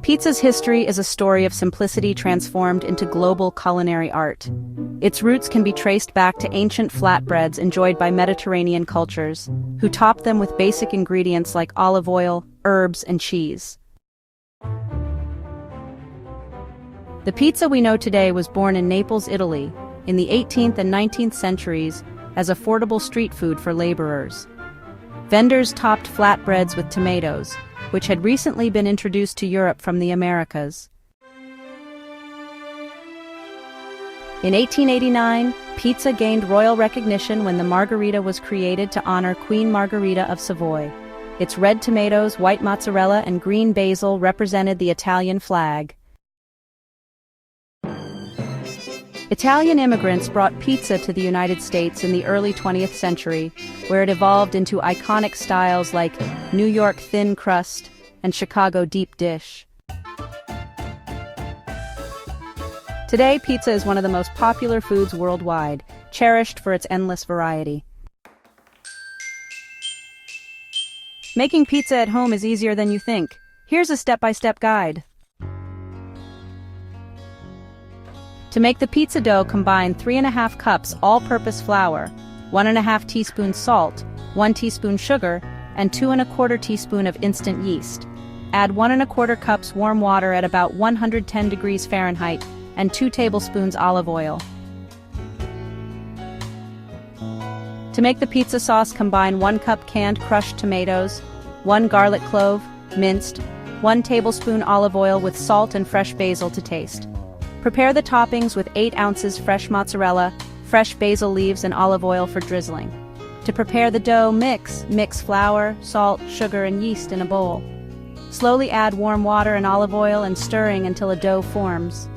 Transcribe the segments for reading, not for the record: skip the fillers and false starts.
Pizza's history is a story of simplicity transformed into global culinary art. Its roots can be traced back to ancient flatbreads enjoyed by Mediterranean cultures, who topped them with basic ingredients like olive oil, herbs, and cheese. The pizza we know today was born in Naples, Italy, in the 18th and 19th centuries as affordable street food for laborers. Vendors topped flatbreads with tomatoes, which had recently been introduced to Europe from the Americas. In 1889, pizza gained royal recognition when the margherita was created to honor Queen Margherita of Savoy. Its red tomatoes, white mozzarella, and green basil represented the Italian flag. Italian immigrants brought pizza to the United States in the early 20th century, where it evolved into iconic styles like New York thin crust and Chicago deep dish. Today, pizza is one of the most popular foods worldwide, cherished for its endless variety. Making pizza at home is easier than you think. Here's a step-by-step guide. To make the pizza dough, combine 3½ cups all-purpose flour, 1½ teaspoons salt, 1 teaspoon sugar, and 2¼ teaspoon of instant yeast. Add 1¼ cups warm water at about 110 degrees Fahrenheit and 2 tablespoons olive oil. To make the pizza sauce, combine 1 cup canned crushed tomatoes, 1 garlic clove, minced, 1 tablespoon olive oil with salt and fresh basil to taste. Prepare the toppings with 8 ounces fresh mozzarella, fresh basil leaves, and olive oil for drizzling. To prepare the dough, mix flour, salt, sugar, and yeast in a bowl. Slowly add warm water and olive oil and stirring until a dough forms.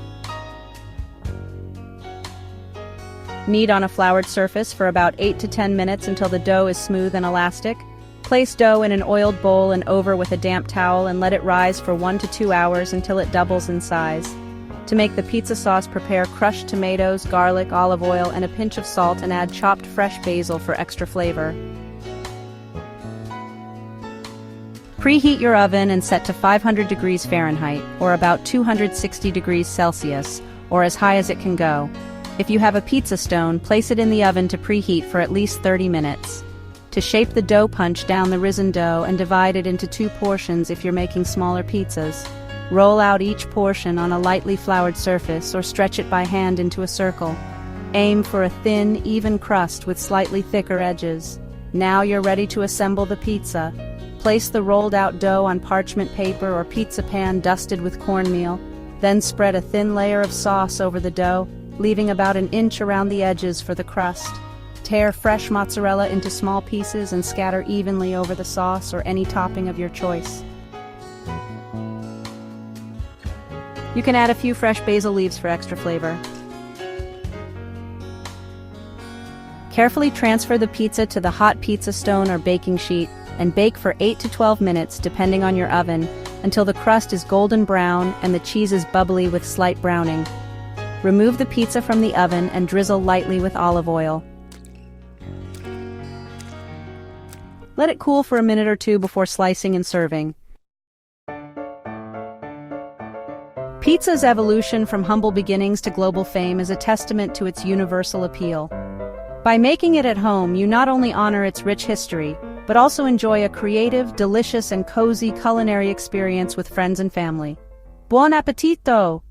Knead on a floured surface for about 8 to 10 minutes until the dough is smooth and elastic. Place dough in an oiled bowl and over with a damp towel and let it rise for 1 to 2 hours until it doubles in size. To make the pizza sauce, prepare crushed tomatoes, garlic, olive oil, and a pinch of salt, and add chopped fresh basil for extra flavor. Preheat your oven and set to 500 degrees Fahrenheit, or about 260 degrees Celsius, or as high as it can go. If you have a pizza stone, place it in the oven to preheat for at least 30 minutes. To shape the dough, punch down the risen dough and divide it into 2 portions if you're making smaller pizzas. Roll out each portion on a lightly floured surface or stretch it by hand into a circle. Aim for a thin, even crust with slightly thicker edges. Now you're ready to assemble the pizza. Place the rolled-out dough on parchment paper or pizza pan dusted with cornmeal. Then spread a thin layer of sauce over the dough, leaving about an inch around the edges for the crust. Tear fresh mozzarella into small pieces and scatter evenly over the sauce or any topping of your choice. You can add a few fresh basil leaves for extra flavor. Carefully transfer the pizza to the hot pizza stone or baking sheet and bake for 8 to 12 minutes depending on your oven until the crust is golden brown and the cheese is bubbly with slight browning. Remove the pizza from the oven and drizzle lightly with olive oil. Let it cool for a minute or 2 before slicing and serving. Pizza's evolution from humble beginnings to global fame is a testament to its universal appeal. By making it at home, you not only honor its rich history, but also enjoy a creative, delicious, and cozy culinary experience with friends and family. Buon appetito!